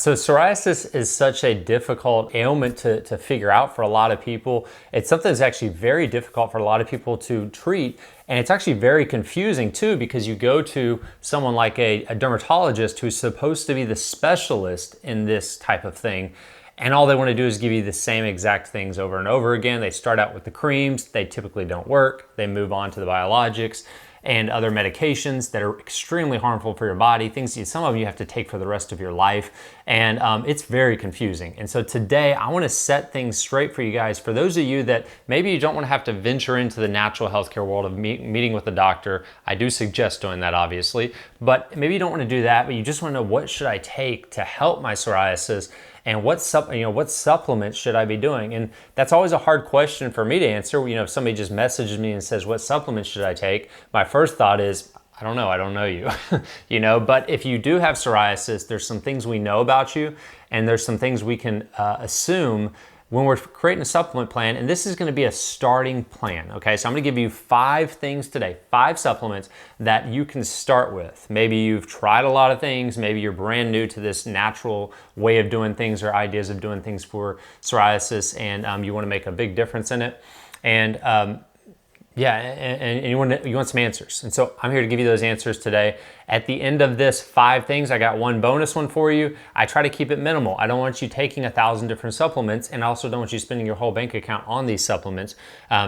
So psoriasis is such a difficult ailment to figure out for a lot of people. It's something that's actually very difficult for a lot of people to treat. And it's actually very confusing too, because you go to someone like a dermatologist who's supposed to be the specialist in this type of thing. And all they want to do is give you the same exact things over and over again. They start out with the creams. They typically don't work. They move on to the biologics and other medications that are extremely harmful for your body, things that some of you have to take for the rest of your life. And it's very confusing. And so today I want to set things straight for you guys. For those of you that maybe you don't want to have to venture into the natural healthcare world of meeting with a doctor, I do suggest doing that obviously, but maybe you don't want to do that, but you just want to know, what should I take to help my psoriasis? And what supplements should I be doing? And that's always a hard question for me to answer. If somebody just messages me and says, what supplements should I take? My first thought is, I don't know you. But if you do have psoriasis, there's some things we know about you, and there's some things we can assume when we're creating a supplement plan. And this is going to be a starting plan. Okay, so I'm going to give you 5 things today, 5 supplements that you can start with. Maybe you've tried a lot of things. Maybe you're brand new to this natural way of doing things or ideas of doing things for psoriasis, and you want to make a big difference in it. And you want some answers. And so I'm here to give you those answers today. At the end of this 5 things, I got one bonus one for you. I try to keep it minimal. I don't want you taking 1,000 different supplements, and I also don't want you spending your whole bank account on these supplements.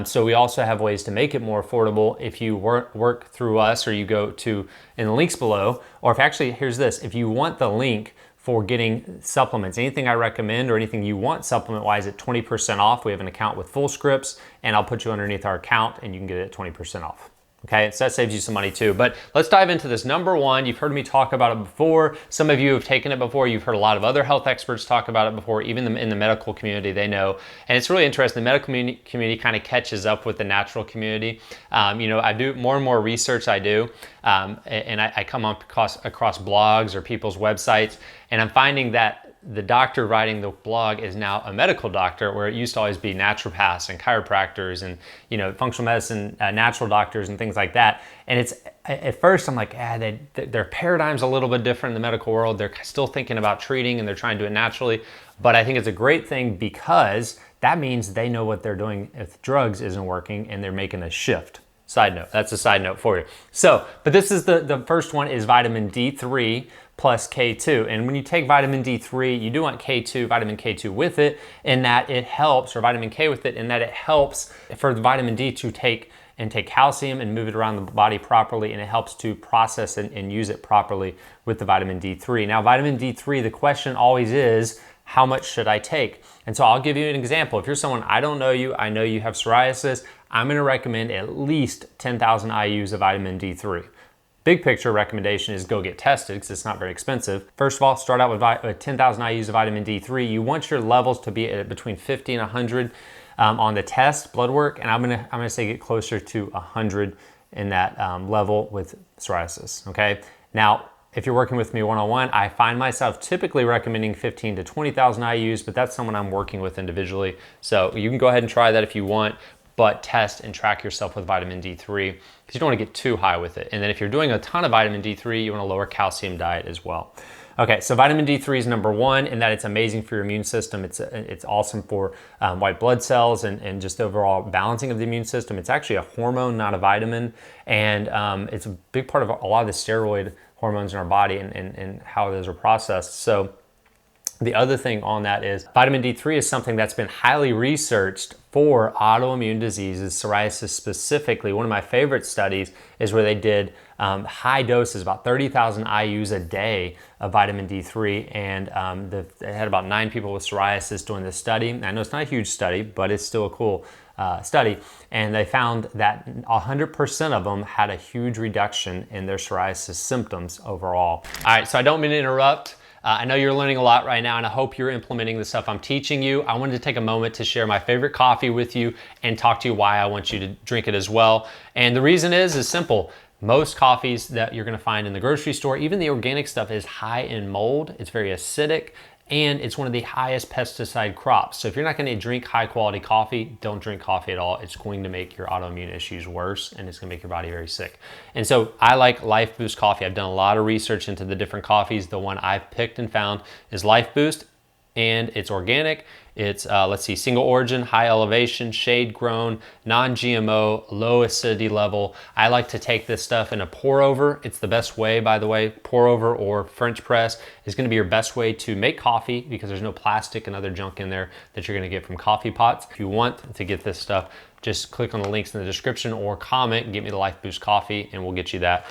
So we also have ways to make it more affordable if you work through us, or you go to in the links below, or here's this, if you want the link for getting supplements, anything I recommend or anything you want supplement-wise at 20% off. We have an account with full scripts, and I'll put you underneath our account and you can get it at 20% off. Okay, so that saves you some money too. But let's dive into this. Number 1, you've heard me talk about it before. Some of you have taken it before. You've heard a lot of other health experts talk about it before. Even in the medical community, they know. And it's really interesting. The medical community kind of catches up with the natural community. I do more and more research I do, and I come across blogs or people's websites, and I'm finding that the doctor writing the blog is now a medical doctor, where it used to always be naturopaths and chiropractors and functional medicine, natural doctors and things like that. And it's at first I'm like, their paradigm's a little bit different in the medical world. They're still thinking about treating and they're trying to do it naturally. But I think it's a great thing, because that means they know what they're doing if drugs isn't working, and they're making a shift. Side note, that's a side note for you. So, but this is the first one is vitamin D3 plus K2. And when you take vitamin D3, you do want vitamin K2 with it, in that it helps, or vitamin K with it, in that it helps for the vitamin D to take calcium and move it around the body properly, and it helps to process and use it properly with the vitamin D3. Now, vitamin D3, the question always is, how much should I take? And so I'll give you an example. If you're someone, I don't know you, I know you have psoriasis, I'm going to recommend at least 10,000 IUs of vitamin D3. Big picture recommendation is go get tested, because it's not very expensive. First of all, start out with 10,000 IUs of vitamin D3. You want your levels to be at between 50 and 100 on the test blood work, and I'm gonna say get closer to 100 in that level with psoriasis. Okay. Now, if you're working with me one-on-one, I find myself typically recommending 15 to 20,000 IUs, but that's someone I'm working with individually. So you can go ahead and try that if you want, but test and track yourself with vitamin D3, because you don't want to get too high with it. And then if you're doing a ton of vitamin D3, you want a lower calcium diet as well. Okay, so vitamin D3 is number 1, in that it's amazing for your immune system. It's awesome for white blood cells and just overall balancing of the immune system. It's actually a hormone, not a vitamin. And it's a big part of a lot of the steroid hormones in our body and how those are processed. So the other thing on that is vitamin D3 is something that's been highly researched for autoimmune diseases, psoriasis specifically. One of my favorite studies is where they did high doses, about 30,000 IUs a day of vitamin D3, and they had about 9 people with psoriasis doing this study. I know it's not a huge study, but it's still a cool study, and they found that 100% of them had a huge reduction in their psoriasis symptoms overall. All right, so I don't mean to interrupt. I know you're learning a lot right now, and I hope you're implementing the stuff I'm teaching you. I wanted to take a moment to share my favorite coffee with you and talk to you why I want you to drink it as well. And the reason is simple. Most coffees that you're gonna find in the grocery store, even the organic stuff, is high in mold. It's very acidic, and it's one of the highest pesticide crops. So if you're not going to drink high quality coffee, don't drink coffee at all. It's going to make your autoimmune issues worse, and it's going to make your body very sick. And so I like Life Boost coffee. I've done a lot of research into the different coffees. The one I've picked and found is Life Boost, and it's organic. It's, let's see, single origin, high elevation, shade grown, non-GMO, low acidity level. I like to take this stuff in a pour over. It's the best way, by the way. Pour over or French press is gonna be your best way to make coffee because there's no plastic and other junk in there that you're gonna get from coffee pots. If you want to get this stuff, just click on the links in the description or comment and get me the Life Boost coffee and we'll get you that,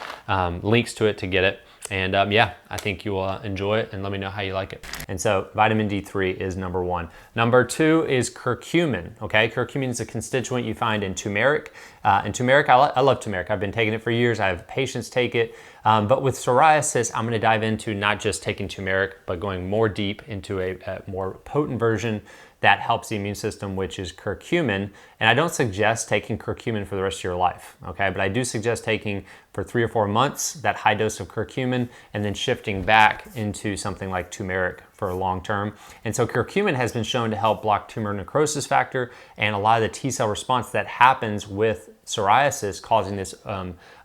links to it to get it. And yeah, I think you will enjoy it, and let me know how you like it. And so vitamin D3 is number one. Number two is curcumin, okay? Curcumin is a constituent you find in turmeric. And turmeric, I love turmeric. I've been taking it for years. I have patients take it. But with psoriasis, I'm gonna dive into not just taking turmeric, but going more deep into a more potent version that helps the immune system, which is curcumin. And I don't suggest taking curcumin for the rest of your life, okay? But I do suggest taking for 3 or 4 months that high dose of curcumin and then shifting back into something like turmeric for long term. And so curcumin has been shown to help block tumor necrosis factor and a lot of the T cell response that happens with psoriasis, causing this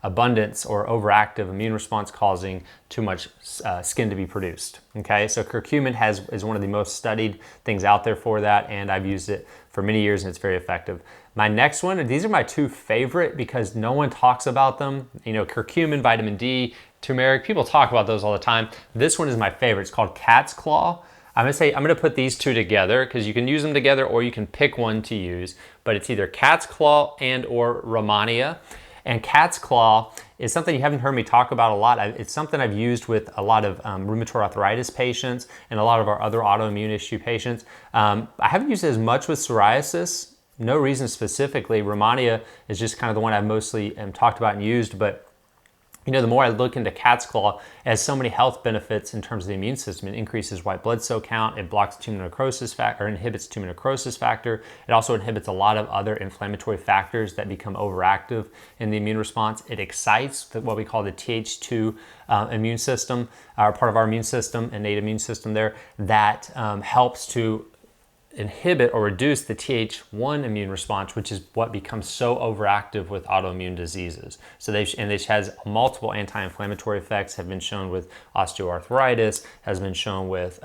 abundance or overactive immune response, causing too much skin to be produced. Okay, so curcumin is one of the most studied things out there for that, and I've used it for many years and it's very effective. My next one, and these are my two favorite because no one talks about them. You know, curcumin, vitamin D, turmeric, people talk about those all the time. This one is my favorite. It's called cat's claw. I'm gonna put these two together because you can use them together or you can pick one to use, but it's either cat's claw and or Rehmannia. And cat's claw is something you haven't heard me talk about a lot. It's something I've used with a lot of rheumatoid arthritis patients and a lot of our other autoimmune issue patients. I haven't used it as much with psoriasis. No reason specifically. Rehmannia is just kind of the one I've mostly talked about and used, but you know, the more I look into cat's claw, it has so many health benefits in terms of the immune system. It increases white blood cell count, it blocks tumor necrosis factor, or inhibits tumor necrosis factor. It also inhibits a lot of other inflammatory factors that become overactive in the immune response. It excites what we call the Th2 immune system, or part of our immune system, innate immune system there, that helps to inhibit or reduce the Th1 immune response, which is what becomes so overactive with autoimmune diseases. So this has multiple anti-inflammatory effects, have been shown with osteoarthritis, has been shown with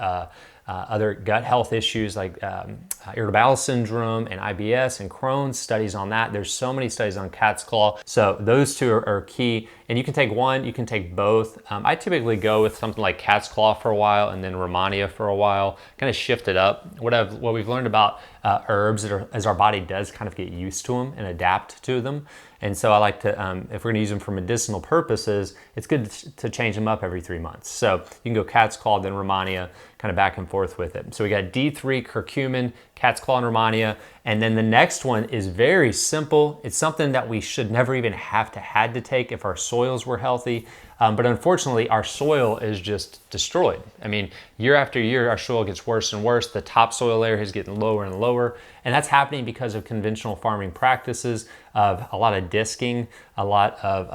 other gut health issues like irritable bowel syndrome and IBS and Crohn's, studies on that. There's so many studies on cat's claw. So those two are key. And you can take one, you can take both. I typically go with something like cat's claw for a while and then Rehmannia for a while, kind of shift it up. What we've learned about herbs as our body does kind of get used to them and adapt to them. And so I like to, if we're gonna use them for medicinal purposes, it's good to change them up every 3 months. So you can go cat's claw, then Rehmannia, kind of back and forth with it. So we got D3, curcumin, cat's claw, and Rehmannia. And then the next one is very simple. It's something that we should never even had to take if our soils were healthy. But unfortunately, our soil is just destroyed. I mean, year after year, our soil gets worse and worse. The topsoil layer is getting lower and lower. And that's happening because of conventional farming practices, of a lot of disking, a lot of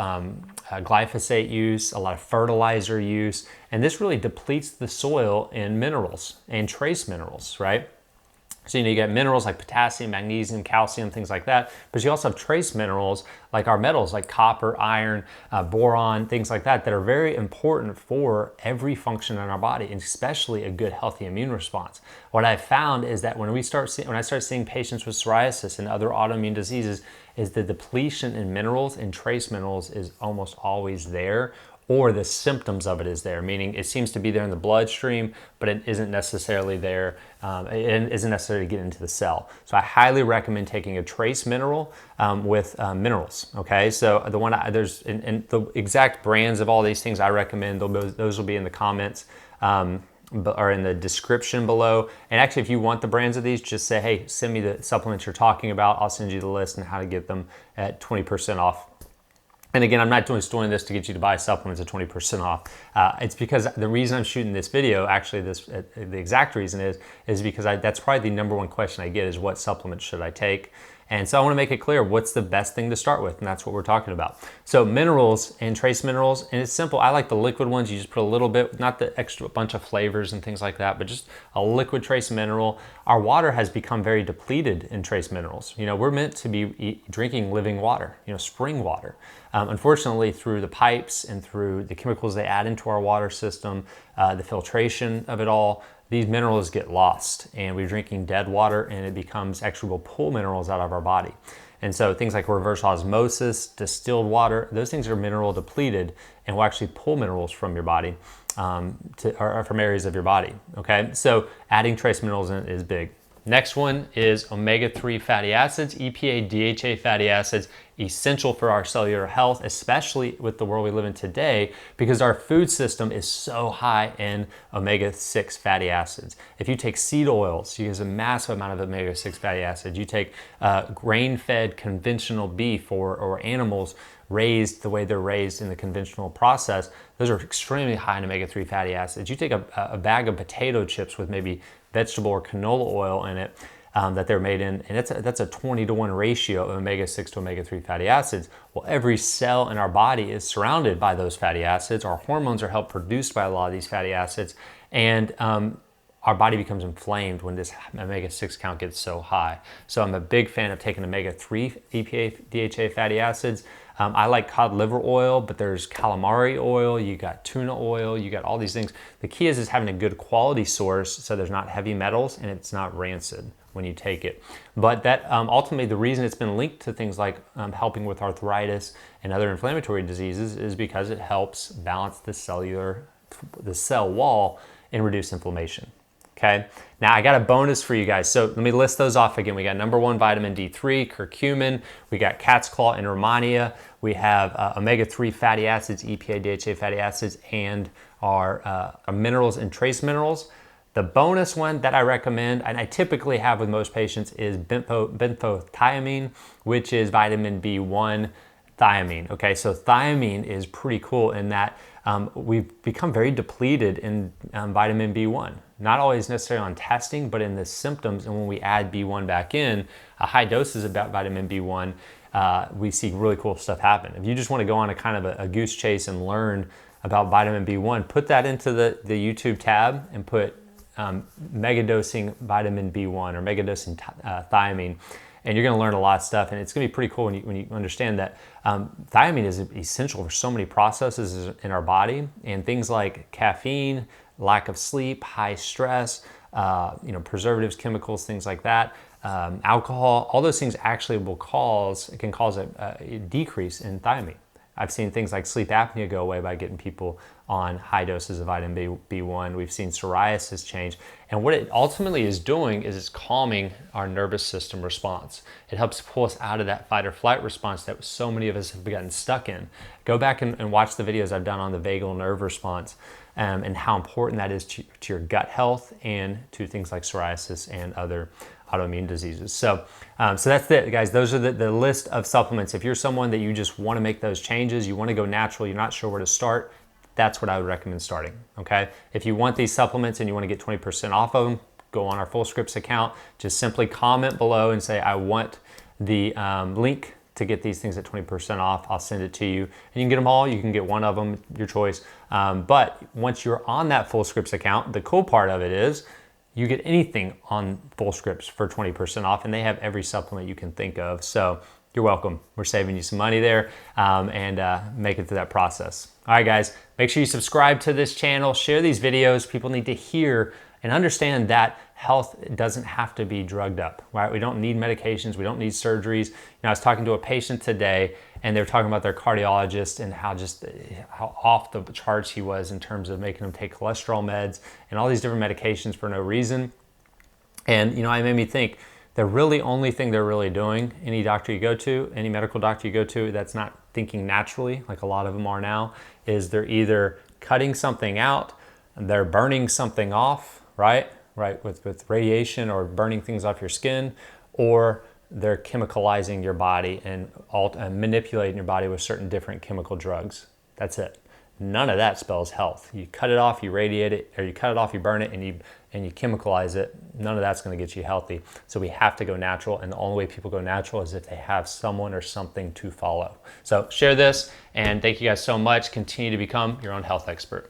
glyphosate use, a lot of fertilizer use. And this really depletes the soil in minerals and trace minerals, right? So you get minerals like potassium, magnesium, calcium, things like that. But you also have trace minerals like our metals, like copper, iron, boron, things like that are very important for every function in our body, and especially a good, healthy immune response. What I've found is that when I start seeing patients with psoriasis and other autoimmune diseases, is the depletion in minerals and trace minerals is almost always there, or the symptoms of it is there, meaning it seems to be there in the bloodstream, but it isn't necessarily there, it isn't necessarily get into the cell. So I highly recommend taking a trace mineral with minerals, okay? So the exact brands of all these things I recommend, those will be in the comments, or in the description below. And actually, if you want the brands of these, just say, hey, send me the supplements you're talking about. I'll send you the list and how to get them at 20% off. And again, I'm not just doing this to get you to buy supplements at 20% off. It's because the reason I'm shooting this video, actually the exact reason is because that's probably the number one question I get is what supplements should I take? And so I want to make it clear what's the best thing to start with, and that's what we're talking about. So minerals and trace minerals, and it's simple. I like the liquid ones. You just put a little bit, not the extra bunch of flavors and things like that, but just a liquid trace mineral. Our water has become very depleted in trace minerals. You know, we're meant to be drinking living water, you know, spring water. Unfortunately, through the pipes and through the chemicals they add into our water system, the filtration of it all, these minerals get lost, and we're drinking dead water, and it becomes actually will pull minerals out of our body. And so things like reverse osmosis, distilled water, those things are mineral depleted and will actually pull minerals from your body, or from areas of your body, okay? So adding trace minerals in is big. Next one is omega-3 fatty acids, EPA, DHA fatty acids, essential for our cellular health, especially with the world we live in today, because our food system is so high in omega-6 fatty acids. If you take seed oils, you use a massive amount of omega-6 fatty acids. You take grain-fed conventional beef or animals raised the way they're raised in the conventional process, those are extremely high in omega-3 fatty acids. You take a bag of potato chips with maybe vegetable or canola oil in it that they're made in, and that's a 20-to-1 ratio of omega-6 to omega-3 fatty acids. Well, every cell in our body is surrounded by those fatty acids. Our hormones are helped produced by a lot of these fatty acids, and our body becomes inflamed when this omega-6 count gets so high. So I'm a big fan of taking omega-3 EPA, DHA fatty acids. I like cod liver oil, but there's calamari oil, you got tuna oil, you got all these things. The key is having a good quality source so there's not heavy metals and it's not rancid when you take it. But that ultimately the reason it's been linked to things like helping with arthritis and other inflammatory diseases is because it helps balance the cell wall and reduce inflammation. Okay, now I got a bonus for you guys. So let me list those off again. We got number 1, vitamin D3, curcumin. We got cat's claw and Romania. We have omega-3 fatty acids, EPA, DHA fatty acids, and our minerals and trace minerals. The bonus one that I recommend, and I typically have with most patients, is benthothiamine, which is vitamin B1 thiamine. Okay, so thiamine is pretty cool in that we've become very depleted in vitamin B1. Not always necessarily on testing, but in the symptoms. And when we add B1 back in, high doses of vitamin B1, we see really cool stuff happen. If you just want to go on a kind of a goose chase and learn about vitamin B1, put that into the YouTube tab and put megadosing vitamin B1 or megadosing thiamine, and you're going to learn a lot of stuff. And it's going to be pretty cool when you understand that thiamine is essential for so many processes in our body, and things like caffeine, lack of sleep, high stress, preservatives, chemicals, things like that, alcohol, all those things actually can cause a decrease in thiamine. I've seen things like sleep apnea go away by getting people on high doses of vitamin B1. We've seen psoriasis change. And what it ultimately is doing is it's calming our nervous system response. It helps pull us out of that fight or flight response that so many of us have gotten stuck in. Go back and watch the videos I've done on the vagal nerve response and how important that is to your gut health and to things like psoriasis and other autoimmune diseases. So that's it, guys. Those are the list of supplements. If you're someone that you just want to make those changes, you want to go natural, you're not sure where to start, that's what I would recommend starting, okay? If you want these supplements and you want to get 20% off of them, go on our Full Scripts account, just simply comment below and say, I want the link to get these things at 20% off. I'll send it to you. And you can get them all, you can get one of them, your choice. But once you're on that Full Scripts account, the cool part of it is you get anything on Full Scripts for 20% off, and they have every supplement you can think of. So you're welcome. We're saving you some money there and make it through that process. All right, guys, make sure you subscribe to this channel, share these videos. People need to hear and understand that health doesn't have to be drugged up, right? We don't need medications. We don't need surgeries. I was talking to a patient today, and they were talking about their cardiologist and how off the charts he was in terms of making them take cholesterol meds and all these different medications for no reason. And, it made me think, the really only thing they're really doing, any doctor you go to, any medical doctor you go to that's not thinking naturally, like a lot of them are now, is they're either cutting something out, they're burning something off, right, with radiation or burning things off your skin, or they're chemicalizing your body and manipulating your body with certain different chemical drugs. That's it. none of that spells health. You cut it off, you radiate it, or you cut it off, you burn it, and you chemicalize it. None of that's going to get you healthy. So we have to go natural, and the only way people go natural is if they have someone or something to follow. So share this, and thank you guys so much. Continue to become your own health expert.